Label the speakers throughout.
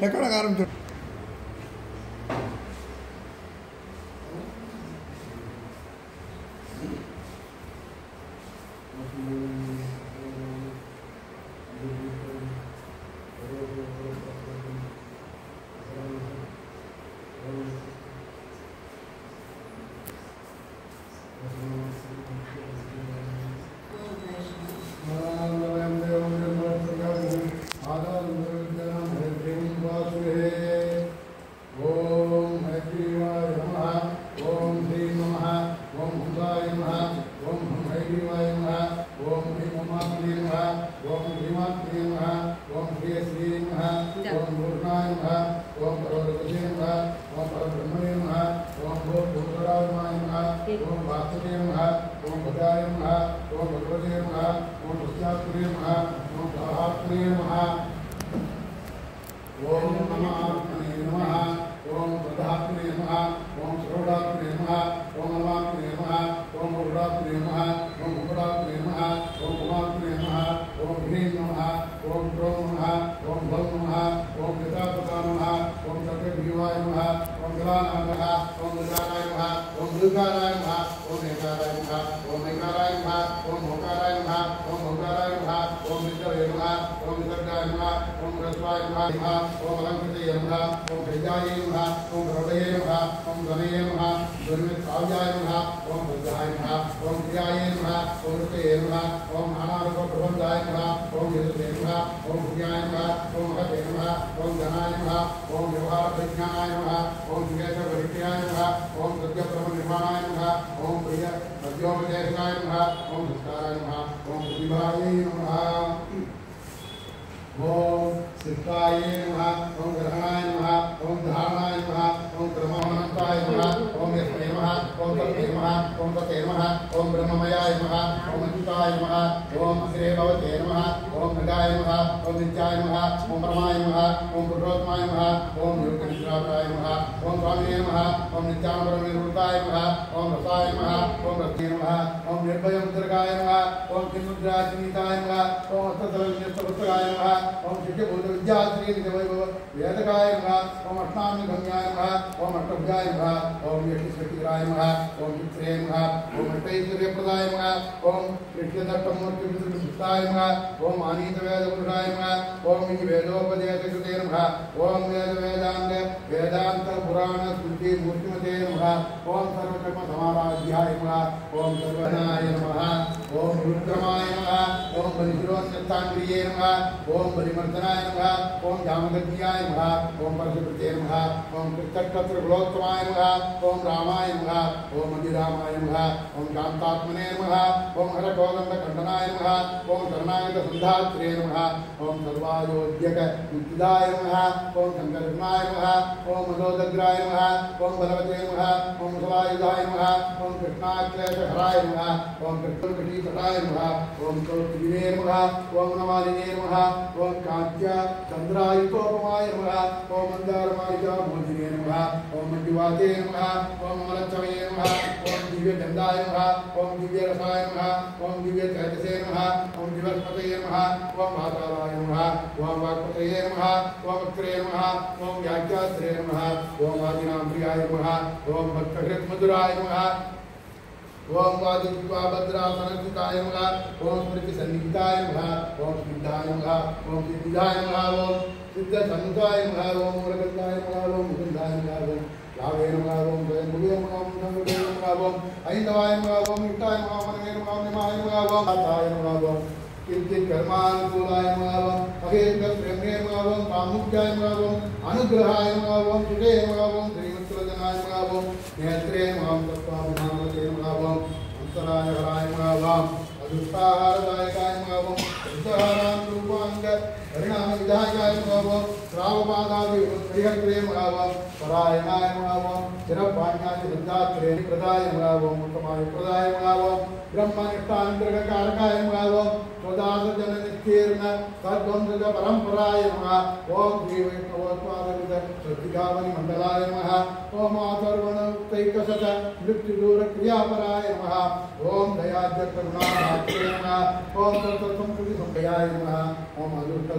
Speaker 1: ఎక్కడ కారం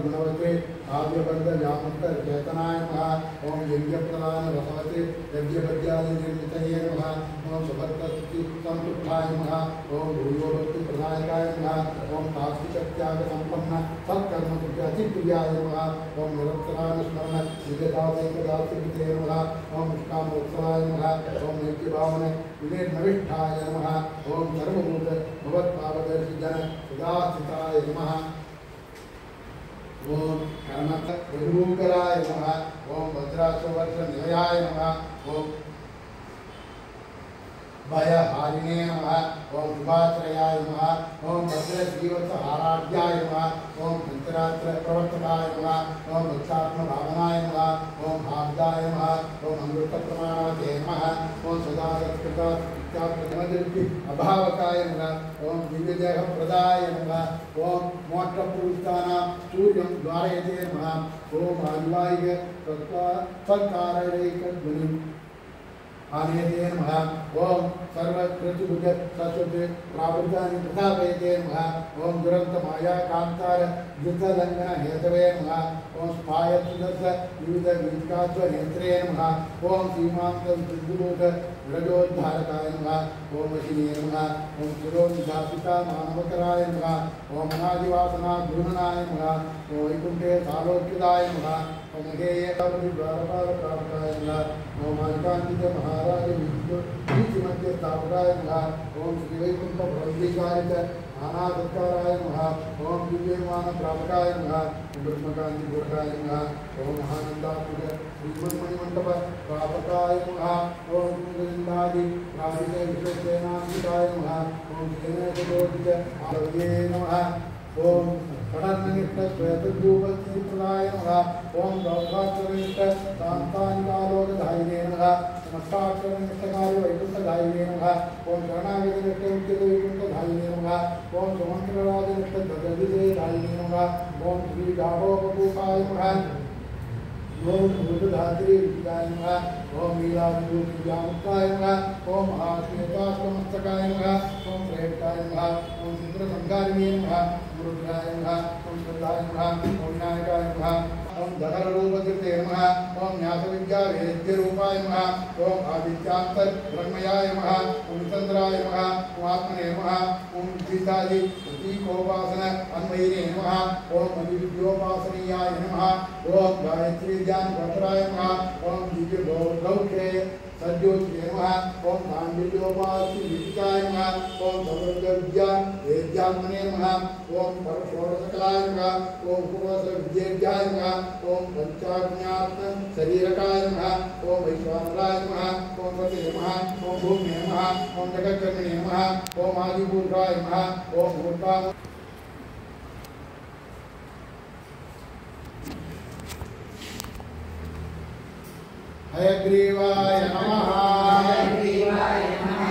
Speaker 1: गुणवते काव्यबद्ध व्यापक चेतनाय नमः। ओम यज्ञप्रदान रसवते यज्ञपद्यादि निर्मितये नमः। ओम सुभद्रस्तुति संतुष्टाय नमः। ओम भूयोभक्ति प्रदायकाय नमः। ओम काष्ठिकत्याग संपन्न सत्कर्म अतिप्रियाय नमः। ओम निरन्तरान स्मरण विगतादेकदासिते नमः। ओम निष्कामोत्सवाय नमः। ओम नित्यभावन विनिर्नविष्ठाय नमः। ओम सर्वभूत भगवत्पावदर्शी जन सदास्थिताय नमः। ओम कर्मत रघुकराय नमः। ओम भद्रासुवर्ष निलयाय नमः। ओम भयहारिणे नमः। ओम शुभाश्रयाय नमः। ओम भद्रश्रीवत्सहाराढ्याय नमः। ओम पंचरात्र प्रवर्तकाय नमः। ओम भक्तात्म भावनाय नमः। ओम भाग्याय नमः। ओम अमृत प्रमाणाते नमः। ओम सदागतकृतात्मदृष्टि अभावकाय नमः। ओम दिव्यदेह प्रदाय नमः। ओम मोक्षप्रवृत्तानां सूर्यं द्वारयते नमः। ओम आदिवायिक सत्कारैकध्वनिं आनयते नमः। ओम सर्वकृतभुज सरस्वती प्रावृतानि प्रतापयते नमः। ओम दुरंत माया कांतार युद्धलंघन हेतवे नमः। ओम स्पायत्सुदर्श विविध वीतकात्व नेत्रे नमः। ओम सीमांत सिद्धभूत विरजोद्धारकाय नमः। ओम वशिने नमः। ओम शिरोनिधापिता मानवकराय नमः। ओम अनादिवासना गुरुनाय नमः। ओम वैकुंठे सालोक्यदाय नमः। ओम हेय द्वारपाल प्रापकाय नमः। ओम आदिकांतित महाराज नीतिमध्य स्थापकाय नमः। ओम श्री वैकुंठ भवद्विकारित नानासत्काराय नमः। ओम दिव्यमान प्रापकाय नमः। ब्रह्मकांति गोरकाय नमः। ओम महानंदात्मक श्रीमन्मणिमंडप प्रापकाय नमः। ओम गोविंदादि प्रापिते विश्वसेनांकिताय नमः। ओम सेनेशोदित आलव्ये नमः। ओम पठन्निष्ठ श्वेतद्रूपस्थितप्रदाय नमः। ओम गौभाक्षरनिष्ठ शान्तानिकालोकधारिणे नमः। समस्ताक्षरनिष्ठकार्य वैकुंठधारिणे नमः। ओम शरणागतनिष्ठ वैकुंठधारिणे नमः। ओम सुमंत्रराजनिष्ठ जगदिदेधारिणे नमः। ओम श्री गावोपभूषाय नमः। ओम भूतधात्री विद्याय नमः। ओम लीलाविभूतिव्यामुक्ताय नमः। ओम महाश्वेताश्वमस्तकाय नमः। ओम श्रेष्ठाय नमः। ओम चित्रसंहारिणे नमः। रुद्राय नमः। ओम श्रद्धाय नमः। ओम नायकाय नमः। ओम दहररूपकृते नमः। ओम न्यासविद्या वेद्यरूपाय नमः। ओम आदित्यान्तर ब्रह्मयाय नमः। ओम चंद्राय नमः। ओम आत्मने नमः। ओम सीतादि प्रतीकोपासन अन्वयिने नमः। ओम अभिविद्योपासनीयाय नमः। ओम गायत्री ज्ञान गोत्राय नमः। ओम दिव्य गौरौख्ये सद्योत्ये नमः। ओम गांडील्योपासि विदिताय नमः। ओम समृद्धविद्या वेद्यात्मने नमः। ओम परषोडशकलाय नमः। ओम उपवास विद्येभ्याय नमः। ओम पंचाज्ञात्म शरीरकाय नमः। ओम वैश्वानराय नमः। ओम सते नमः। ओम भूम्ये नमः। ओम जगत्कर्मणे नमः। ओम आदिपुरुषाय नमः। ओम भूता हयग्रीवाय नमः।
Speaker 2: हयग्रीवाय नमः।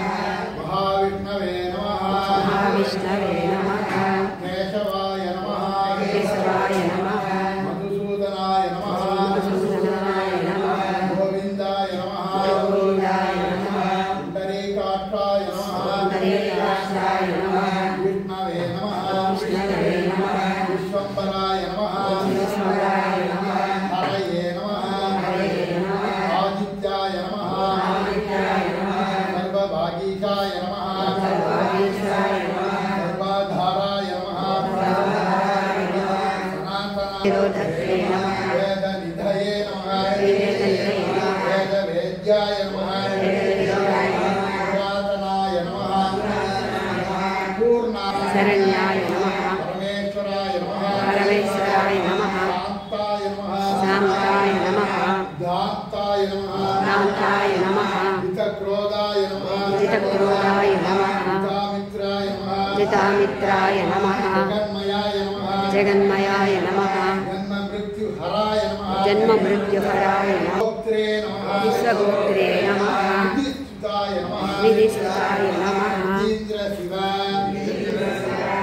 Speaker 1: महाविष्णवे नमः।
Speaker 2: महाविष्णवे नमः।
Speaker 1: केशवाय नमः।
Speaker 2: केशवाय नमः।
Speaker 1: मधुसूदनाय नमः।
Speaker 2: मधुसूदनाय नमः।
Speaker 1: गोविंदाय नमः।
Speaker 2: गोविंदाय नमः।
Speaker 1: पुंडरीकाक्षाय नमः।
Speaker 2: पुंडरीकाक्षाय नमः।
Speaker 1: विष्णवे नमः।
Speaker 2: विष्णवे नमः।
Speaker 1: विश्वम्भराय नमः।
Speaker 2: विश्वम्भराय नमः।
Speaker 1: हरये नमः।
Speaker 2: हरये नमः।
Speaker 1: आदित्याय नमः।
Speaker 2: आदित्याय नमः।
Speaker 1: सर्वभागीशाय नमः।
Speaker 2: सर्वभागीशाय नमः।
Speaker 1: सर्वाधाराय नमः।
Speaker 2: सर्वाधाराय नमः।
Speaker 1: सनातनाय नमः। वेदनिधये नमः।
Speaker 2: वेदनिधये नमः।
Speaker 1: वेदवेद्याय नमः।
Speaker 2: वेदवेद्याय नमः।
Speaker 1: पुरातनाय नमः। पूर्णाय
Speaker 2: शरण्याय नमः।
Speaker 1: परमेश्वराय नमः।
Speaker 2: परमेश्वराय नमः।
Speaker 1: शान्ताय नमः।
Speaker 2: शान्ताय नमः।
Speaker 1: दान्ताय नमः।
Speaker 2: दान्ताय नमः।
Speaker 1: जितक्रोधाय नमः।
Speaker 2: जितक्रोधाय नमः।
Speaker 1: जितामित्राय नमः।
Speaker 2: जितामित्राय नमः।
Speaker 1: जगन्मयाय नमः।
Speaker 2: जगन्मयाय नमः।
Speaker 1: जन्ममृत्युहराय नमः।
Speaker 2: जन्ममृत्युहराय नमः।
Speaker 1: गोत्रे नमः।
Speaker 2: विश्वगोत्रे नमः।
Speaker 1: विधिसुताय नमः।
Speaker 2: विधिसुताय नमः।
Speaker 1: इन्द्रशिव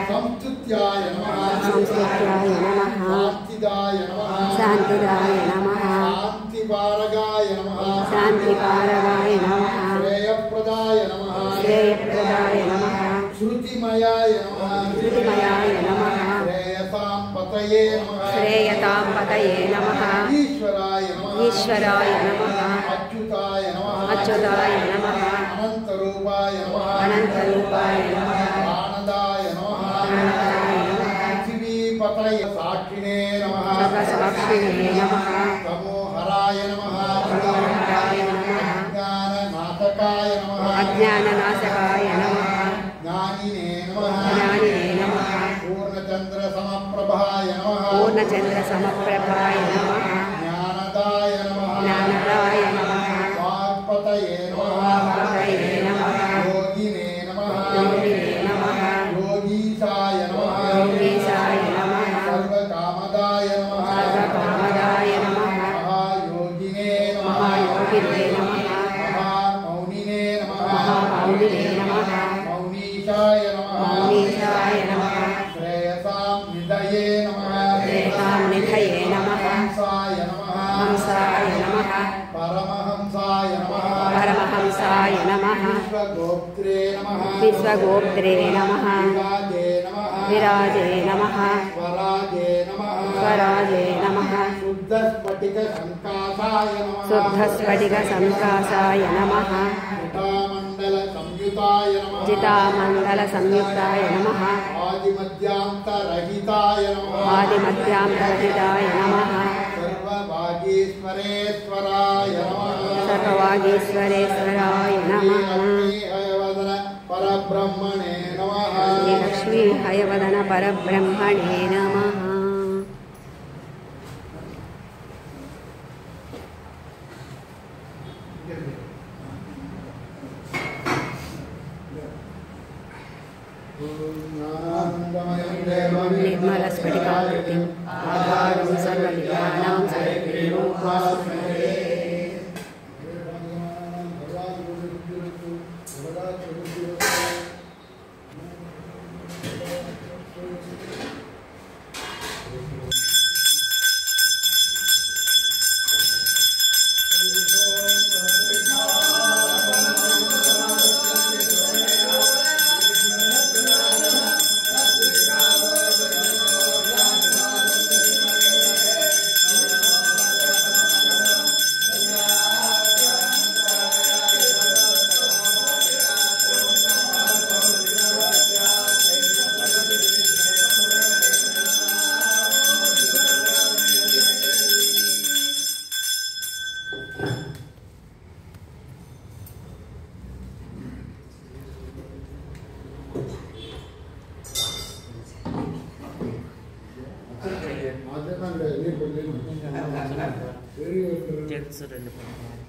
Speaker 1: संस्तुत्याय नमः।
Speaker 2: संस्तुत्याय नमः।
Speaker 1: शान्तिदाय नमः।
Speaker 2: शान्तिदाय नमः।
Speaker 1: शान्तिपारगाय नमः।
Speaker 2: शान्तिकारकाय नमः।
Speaker 1: श्रेयप्रदाय नमः।
Speaker 2: श्रेयप्रदाय नमः।
Speaker 1: श्रुतिमयाय नमः।
Speaker 2: श्रुतिमयाय नमः।
Speaker 1: श्रेयसां पतये पतये नमः
Speaker 2: श्रेयतां पतये नमः
Speaker 1: ईश्वराय नमः
Speaker 2: ईश्वराय नमः
Speaker 1: अच्युताय नमः
Speaker 2: अच्युताय नमः
Speaker 1: अनन्तरूपाय नमः
Speaker 2: अनन्तरूपाय नमः
Speaker 1: आनन्दाय नमः पृथिवीपतये साक्षिणे नमः
Speaker 2: सर्वसाक्षिणे नमः
Speaker 1: तमोहराय नमः
Speaker 2: तमोहराय नमः
Speaker 1: अज्ञाननाशकाय नमः
Speaker 2: अज्ञाननाशकाय नमः
Speaker 1: ज्ञानिने नमः
Speaker 2: ज्ञानिने नमः
Speaker 1: पूर्णचन्द्रसमप्रभाय नमः
Speaker 2: पूर्णचन्द्रसमप्रभाय नमः
Speaker 1: ज्ञानदाय नमः
Speaker 2: ज्ञानदाय नमः
Speaker 1: वाक्पतये नमः
Speaker 2: वाक्पतये नमः
Speaker 1: योगिने नमः
Speaker 2: योगिने नमः
Speaker 1: योगीशाय नमः
Speaker 2: योगीशाय नमः
Speaker 1: सर्वकामदाय नमः
Speaker 2: सर्वकामदाय नमः
Speaker 1: महायोगिने नमः
Speaker 2: महायोगिने नमः
Speaker 1: महामौनिने नमः
Speaker 2: महामौनिने नमः
Speaker 1: मौनीशाय नमः
Speaker 2: मौनीशाय नमः
Speaker 1: श्रेयसां निधये नमः
Speaker 2: श्रेयसां निधये नमः
Speaker 1: हंसाय नमः
Speaker 2: हंसाय नमः
Speaker 1: परमहंसाय नमः
Speaker 2: परमहंसाय नमः
Speaker 1: विश्वगोप्त्रे नमः
Speaker 2: विश्वगोप्त्रे नमः
Speaker 1: विराजे नमः
Speaker 2: विराजे नमः
Speaker 1: स्वराजे नमः
Speaker 2: स्वराजे नमः
Speaker 1: शुद्धस्फटिकसङ्कासाय नमः
Speaker 2: शुद्धस्फटिकसङ्कासाय नमः
Speaker 1: चितामण्डलसंयुताय नमः
Speaker 2: चितामण्डलसंयुक्ताय नमः
Speaker 1: आदिमध्यान्तरहिताय नमः
Speaker 2: आदिमध्यान्तरहिताय नमः
Speaker 1: सर्वभागीश्वरेश्वराय नमः
Speaker 2: सर्ववागीश्वरेश्वराय नमः
Speaker 1: हयवदन परब्रह्मणे नमः
Speaker 2: श्रीलक्ष्मी हयवदन परब्रह्मणे नमः निर्मलस्फटिकाकृतिम् आधारं सर्वविद्यानां
Speaker 1: Very good.